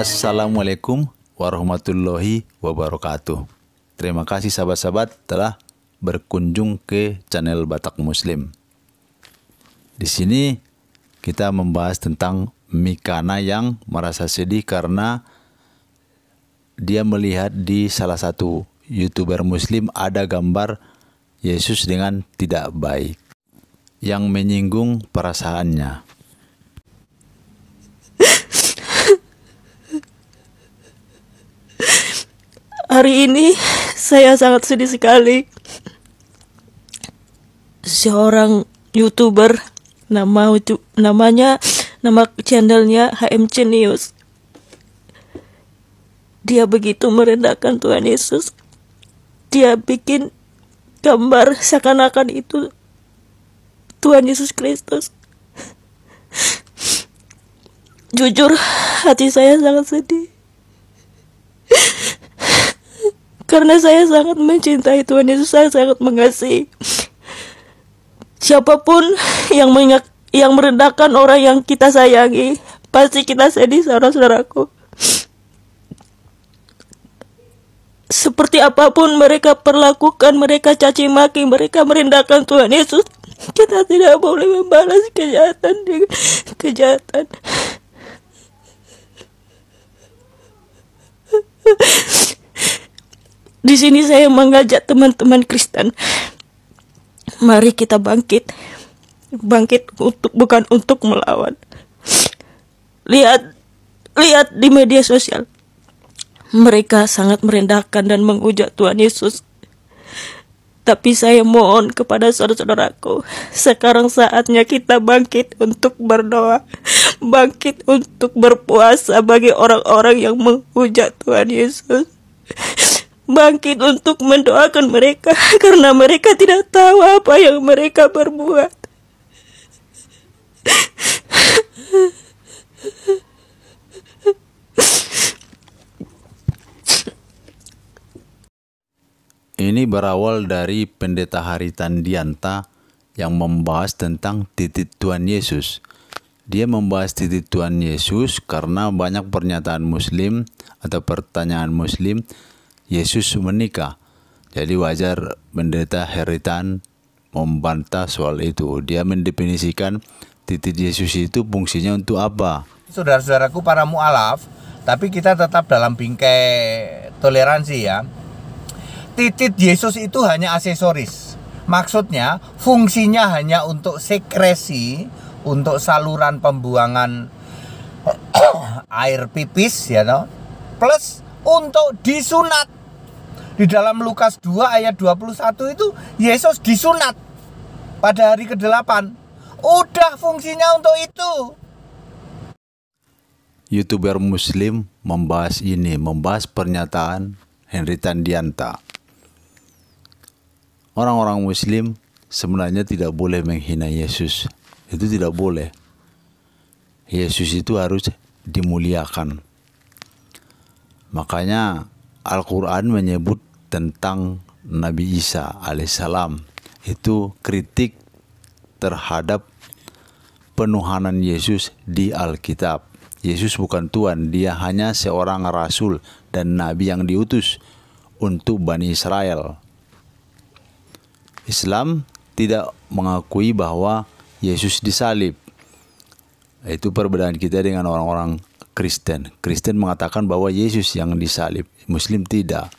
Assalamualaikum warahmatullahi wabarakatuh. Terima kasih sahabat-sahabat telah berkunjung ke channel Batak Muslim. Di sini kita membahas tentang Mikana yang merasa sedih karena dia melihat di salah satu YouTuber Muslim ada gambar Yesus dengan tidak baik yang menyinggung perasaannya. Hari ini saya sangat sedih sekali. Seorang YouTuber nama channelnya HMC News. Dia begitu merendahkan Tuhan Yesus. Dia bikin gambar seakan-akan itu Tuhan Yesus Kristus. Jujur, hati saya sangat sedih. Karena saya sangat mencintai Tuhan Yesus, saya sangat mengasihi. Siapapun yang merendahkan orang yang kita sayangi, pasti kita sedih, saudara-saudaraku. Seperti apapun mereka perlakukan, mereka caci maki, mereka merendahkan Tuhan Yesus, kita tidak boleh membalas kejahatan dengan kejahatan. Di sini saya mengajak teman-teman Kristen, mari kita bangkit bukan untuk melawan. Lihat di media sosial, mereka sangat merendahkan dan menghujat Tuhan Yesus. Tapi saya mohon kepada saudara-saudaraku, sekarang saatnya kita bangkit untuk berdoa, bangkit untuk berpuasa bagi orang-orang yang menghujat Tuhan Yesus. Bangkit untuk mendoakan mereka karena mereka tidak tahu apa yang mereka perbuat. Ini berawal dari Pendeta Haritandianta yang membahas tentang titik Tuhan Yesus. Dia membahas titik Tuhan Yesus karena banyak pernyataan Muslim atau pertanyaan Muslim, Yesus menikah. Jadi wajar Pendeta Heritan membantah soal itu. Dia mendefinisikan titik Yesus itu fungsinya untuk apa. Saudara-saudaraku para mu'alaf, tapi kita tetap dalam bingkai toleransi ya. Titik Yesus itu hanya aksesoris. Maksudnya fungsinya hanya untuk sekresi, untuk saluran pembuangan air pipis ya toh. Plus untuk disunat. Di dalam Lukas 2 ayat 21 itu Yesus disunat pada hari ke-8. Udah fungsinya untuk itu. YouTuber Muslim membahas pernyataan Heritandianta. Orang-orang Muslim sebenarnya tidak boleh menghina Yesus. Itu tidak boleh. Yesus itu harus dimuliakan. Makanya Al-Quran menyebut tentang Nabi Isa alaihissalam itu kritik terhadap penuhanan Yesus di Alkitab. Yesus bukan Tuhan, dia hanya seorang rasul dan nabi yang diutus untuk Bani Israel. Islam tidak mengakui bahwa Yesus disalib. Itu perbedaan kita dengan orang-orang Kristen. Kristen mengatakan bahwa Yesus yang disalib, Muslim tidak.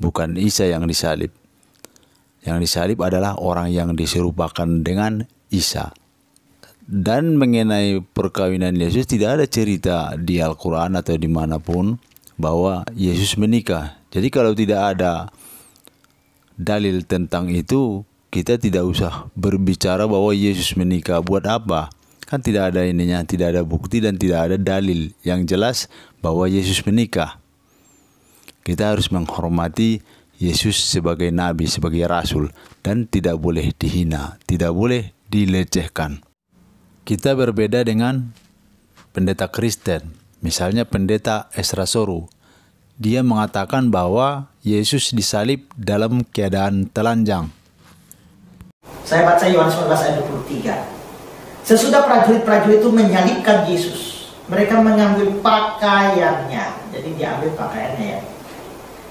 Bukan Isa yang disalib. Yang disalib adalah orang yang diserupakan dengan Isa. Dan mengenai perkawinan Yesus tidak ada cerita di Al-Quran atau dimanapun bahwa Yesus menikah. Jadi kalau tidak ada dalil tentang itu, kita tidak usah berbicara bahwa Yesus menikah. Buat apa? Kan tidak ada ininya, tidak ada bukti dan tidak ada dalil yang jelas bahwa Yesus menikah. Kita harus menghormati Yesus sebagai nabi, sebagai rasul, dan tidak boleh dihina, tidak boleh dilecehkan. Kita berbeda dengan pendeta Kristen, misalnya pendeta Ezra Soru. Dia mengatakan bahwa Yesus disalib dalam keadaan telanjang. Saya baca Yohanes 14 ayat 23. Sesudah prajurit-prajurit itu menyalibkan Yesus, mereka mengambil pakaiannya. Jadi diambil pakaiannya ya.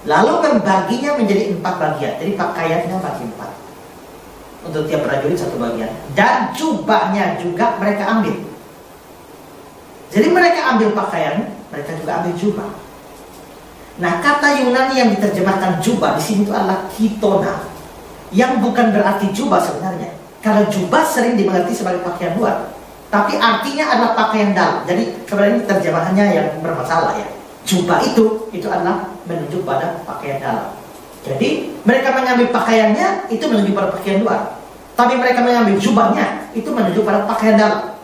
Lalu membaginya menjadi 4 bagian. Jadi pakaiannya bagi 4. Untuk tiap prajurit 1 bagian. Dan jubahnya juga mereka ambil. Jadi mereka ambil pakaian, mereka juga ambil jubah. Nah, kata Yunani yang diterjemahkan jubah di sini itu adalah kitona, yang bukan berarti jubah sebenarnya. Karena jubah sering dimengerti sebagai pakaian luar, tapi artinya adalah pakaian dalam. Jadi sebenarnya terjemahannya yang bermasalah ya. Jubah itu adalah menunjuk pada pakaian dalam. Jadi mereka mengambil pakaiannya itu menunjuk pada pakaian luar, tapi mereka mengambil jubahnya itu menunjuk pada pakaian dalam.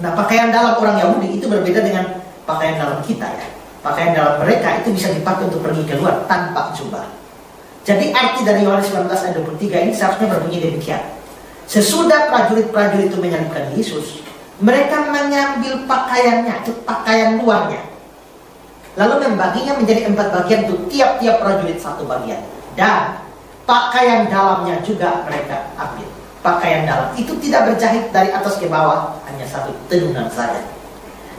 Nah, pakaian dalam orang Yahudi itu berbeda dengan pakaian dalam kita ya. Pakaian dalam mereka itu bisa dipakai untuk pergi keluar tanpa jubah. Jadi arti dari Yohanes 19 ayat 23 ini seharusnya berbunyi demikian. Sesudah prajurit-prajurit itu menyalibkan Yesus, mereka mengambil pakaiannya, itu pakaian luarnya, lalu membaginya menjadi 4 bagian untuk tiap-tiap prajurit 1 bagian. Dan pakaian dalamnya juga mereka ambil. Pakaian dalam itu tidak berjahit dari atas ke bawah, hanya 1 tenunan saja.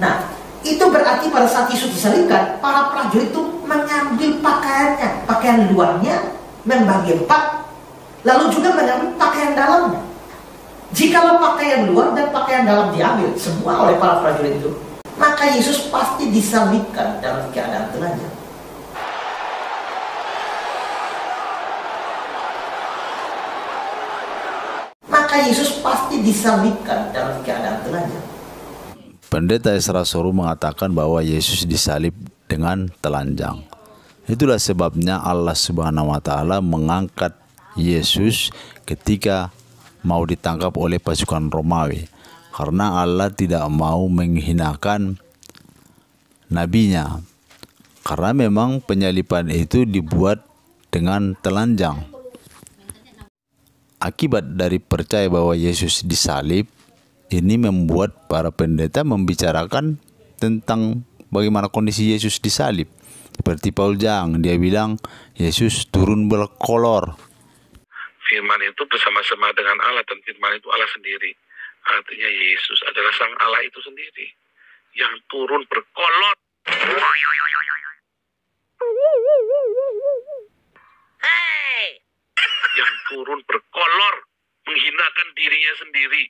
Nah, itu berarti pada saat Yesus disalibkan, para prajurit itu mengambil pakaiannya, pakaian luarnya membagi 4, lalu juga mengambil pakaian dalamnya. Jikalau pakaian luar dan pakaian dalam diambil semua oleh para prajurit itu, maka Yesus pasti disalibkan dalam keadaan telanjang. Maka Yesus pasti disalibkan dalam keadaan telanjang. Pendeta Esra Soru mengatakan bahwa Yesus disalib dengan telanjang. Itulah sebabnya Allah Subhanahu wa taala mengangkat Yesus ketika mau ditangkap oleh pasukan Romawi, karena Allah tidak mau menghinakan nabinya. Karena memang penyaliban itu dibuat dengan telanjang. Akibat dari percaya bahwa Yesus disalib, ini membuat para pendeta membicarakan tentang bagaimana kondisi Yesus disalib. Seperti Paul Jang, dia bilang Yesus turun berkolor. Firman itu bersama-sama dengan Allah, dan firman itu Allah sendiri. Artinya Yesus adalah sang Allah itu sendiri yang turun berkolor. Yang turun berkolor, menghinakan dirinya sendiri.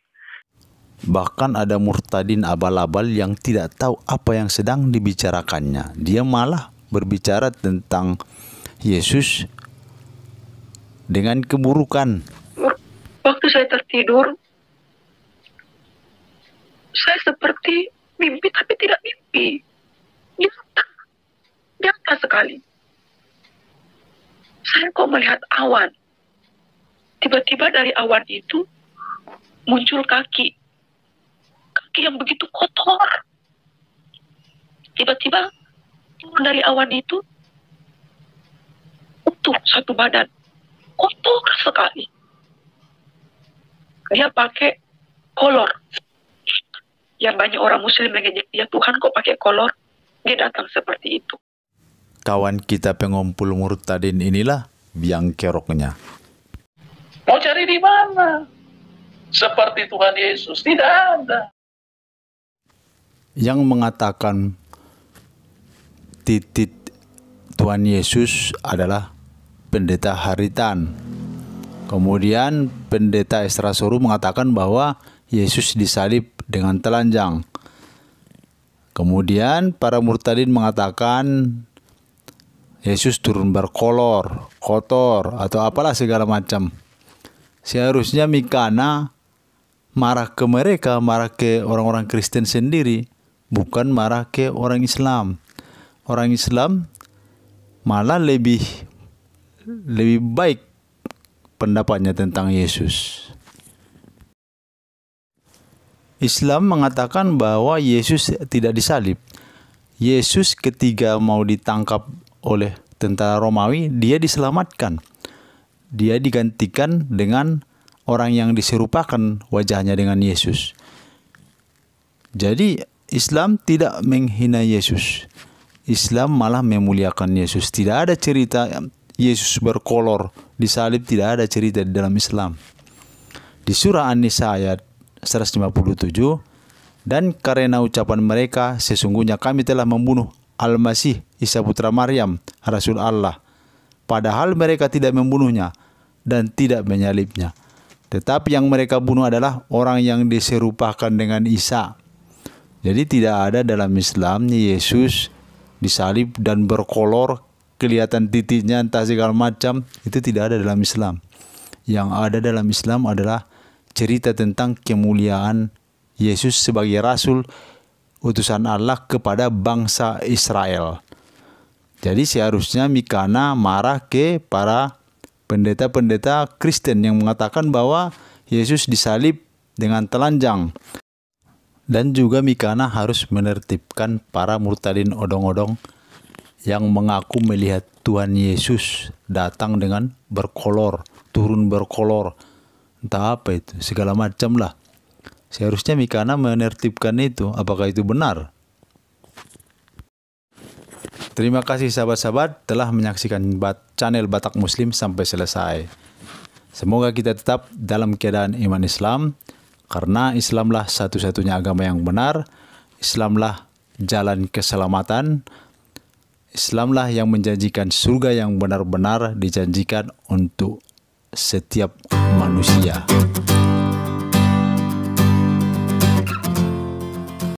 Bahkan ada murtadin abal-abal yang tidak tahu apa yang sedang dibicarakannya. Dia malah berbicara tentang Yesus dengan keburukan. Waktu saya tertidur, saya seperti mimpi tapi tidak mimpi. Nyata sekali. Saya kok melihat awan. Tiba-tiba dari awan itu muncul kaki. Kaki yang begitu kotor. Tiba-tiba dari awan itu utuh satu badan. Kotor sekali. Dia pakai kolor. Yang banyak orang muslim mengejek dia, Tuhan kok pakai kolor. Dia datang seperti itu. Kawan kita pengumpul murtadin inilah biang keroknya. Mau cari di mana? Seperti Tuhan Yesus, tidak ada. Yang mengatakan titik Tuhan Yesus adalah pendeta Haritan. Kemudian pendeta Esra Soru mengatakan bahwa Yesus disalib dengan telanjang. Kemudian para murtadin mengatakan Yesus turun berkolor, kotor, atau apalah segala macam. Seharusnya Mikana marah ke mereka, marah ke orang-orang Kristen sendiri, bukan marah ke orang Islam. Orang Islam malah lebih baik pendapatnya tentang Yesus. Islam mengatakan bahwa Yesus tidak disalib. Yesus ketika mau ditangkap oleh tentara Romawi, dia diselamatkan. Dia digantikan dengan orang yang diserupakan wajahnya dengan Yesus. Jadi Islam tidak menghina Yesus. Islam malah memuliakan Yesus. Tidak ada cerita Yesus berkolor disalib, tidak ada cerita di dalam Islam. Di surah An-Nisa ayat 157, Dan karena ucapan mereka, sesungguhnya kami telah membunuh Al-Masih, Isa putra Maryam, Rasul Allah. Padahal mereka tidak membunuhnya dan tidak menyalibnya. Tetapi yang mereka bunuh adalah orang yang diserupakan dengan Isa. Jadi tidak ada dalam Islam Yesus disalib dan berkolor, kelihatan titiknya entah segala macam, itu tidak ada dalam Islam. Yang ada dalam Islam adalah cerita tentang kemuliaan Yesus sebagai Rasul utusan Allah kepada bangsa Israel. Jadi seharusnya Mikana marah ke para pendeta-pendeta Kristen yang mengatakan bahwa Yesus disalib dengan telanjang. Dan juga Mikana harus menertibkan para murtadin odong-odong yang mengaku melihat Tuhan Yesus datang dengan berkolor, turun berkolor, entah apa itu, segala macam lah. Seharusnya Mikana menertibkan itu. Apakah itu benar? Terima kasih sahabat-sahabat telah menyaksikan channel Batak Muslim sampai selesai. Semoga kita tetap dalam keadaan iman Islam, karena Islamlah satu-satunya agama yang benar, Islamlah jalan keselamatan, Islamlah yang menjanjikan surga yang benar-benar dijanjikan untuk setiap manusia.